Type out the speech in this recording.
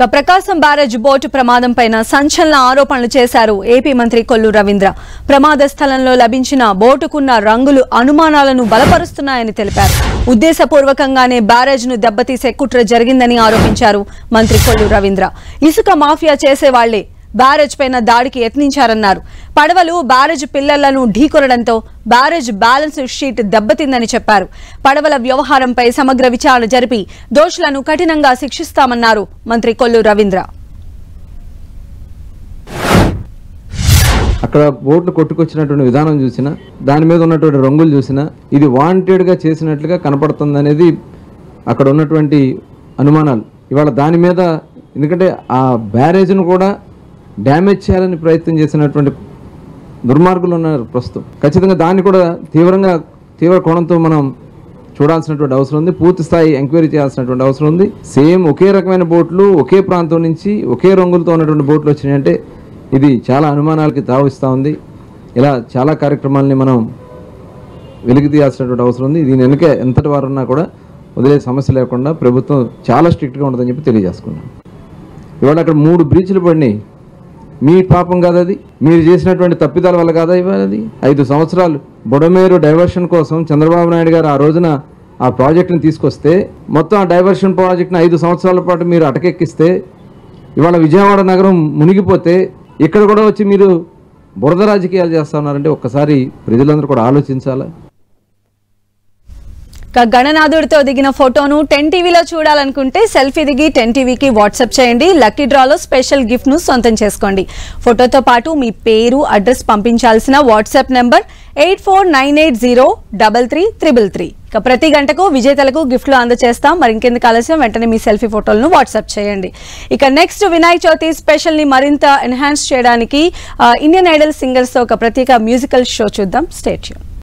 ప్రకాశం barrage boat ప్రమాదం పైన సంచలన ఆరోపణలు చేశారు ఏపీ మంత్రి కొల్లు రవీంద్ర. ప్రమాద స్థలంలో లభించిన బోటుకున్న రంగులు అనుమానాలను బలపరుస్తున్నాయని తెలిపారు. ఉద్దేశపూర్వకంగానే బ్యారేజ్ ను దెబ్బతీసే కుట్ర జరిగిందని ఆరోపించారు మంత్రి కొల్లు రవీంద్ర. ఇసుక మాఫియా చేసేవాళ్లే బ్యారేజ్ పైన దాడికి యత్నించారన్నారు. పడవలు బ్యారేజ్ పిల్లర్లను ఢీకొనడంతో బ్యారేజ్ బ్యాలెన్స్ షీట్ దెబ్బతిందని చెప్పారు. పడవల వ్యవహారంపై సమగ్ర విచారణ జరిపి దోషులను కఠినంగా శిక్షిస్తామన్నారు మంత్రి కొల్లు రవీంద్ర. అక్కడ బోట్లు కొట్టుకొచ్చినటువంటి విధానం చూసినా, దాని మీద ఉన్నటువంటి రంగులు చూసినా ఇది వాంటెడ్గా చేసినట్లుగా కనపడుతుంది అనేది అక్కడ ఉన్నటువంటి అనుమానాలు. ఇవాళ దాని మీద ఎందుకంటే ఆ బ్యారేజ్ను కూడా డ్యామేజ్ చేయాలని ప్రయత్నం చేసినటువంటి దుర్మార్గులు ఉన్నారు ప్రస్తుతం. ఖచ్చితంగా దాన్ని కూడా తీవ్ర కోణంతో మనం చూడాల్సినటువంటి అవసరం ఉంది. పూర్తి స్థాయి ఎంక్వైరీ చేయాల్సినటువంటి అవసరం ఉంది. సేమ్ ఒకే రకమైన బోట్లు ఒకే ప్రాంతం నుంచి ఒకే రంగులతో ఉన్నటువంటి బోట్లు వచ్చినాయంటే ఇది చాలా అనుమానాలకి తావిస్తూ ఉంది. ఇలా చాలా కార్యక్రమాలని మనం వెలికి తీయాల్సినటువంటి అవసరం ఉంది. దీని వెనుక ఎంతటి వారు ఉన్నా కూడా వదిలే సమస్య లేకుండా ప్రభుత్వం చాలా స్ట్రిక్ట్గా ఉంటుందని చెప్పి తెలియజేసుకున్నాం. ఇవాళ అక్కడ 3 బ్రీచ్లు పడినాయి. మీ పాపం కాదు అది, మీరు చేసినటువంటి తప్పిదాల వల్ల కాదా ఇవాళ అది. 5 సంవత్సరాలు బుడమేరు డైవర్షన్ కోసం చంద్రబాబు నాయుడు గారు ఆ రోజున ఆ ప్రాజెక్టును తీసుకొస్తే మొత్తం ఆ డైవర్షన్ ప్రాజెక్ట్ని 5 సంవత్సరాల పాటు మీరు అటకెక్కిస్తే ఇవాళ విజయవాడ నగరం మునిగిపోతే ఇక్కడ కూడా వచ్చి మీరు బురద రాజకీయాలు చేస్తా ఉన్నారంటే ఒక్కసారి ప్రజలందరూ కూడా ఆలోచించాలా. గణనాథుడితో దిగిన ఫోటోను 10 టీవీలో చూడాలనుకుంటే సెల్ఫీ దిగి 10 టీవీకి వాట్సాప్ చేయండి. లక్కీ డ్రాలో స్పెషల్ గిఫ్ట్ ను సొంతం చేసుకోండి. ఫోటోతో పాటు మీ పేరు, అడ్రస్ పంపించాల్సిన వాట్సాప్ నెంబర్ 8498033333. ప్రతి గంటకు విజేతలకు గిఫ్ట్లు అందజేస్తాం. మరి ఇంకెందుకు ఆలస్యం, వెంటనే మీ సెల్ఫీ ఫోటోలను వాట్సాప్ చేయండి. నెక్స్ట్ వినాయక చవితి స్పెషల్ ని మరింత ఎన్హాన్స్ చేయడానికి ఇండియన్ ఐడల్ సింగర్స్ తో ఒక ప్రత్యేక మ్యూజికల్ షో చూద్దాం. Stay tune.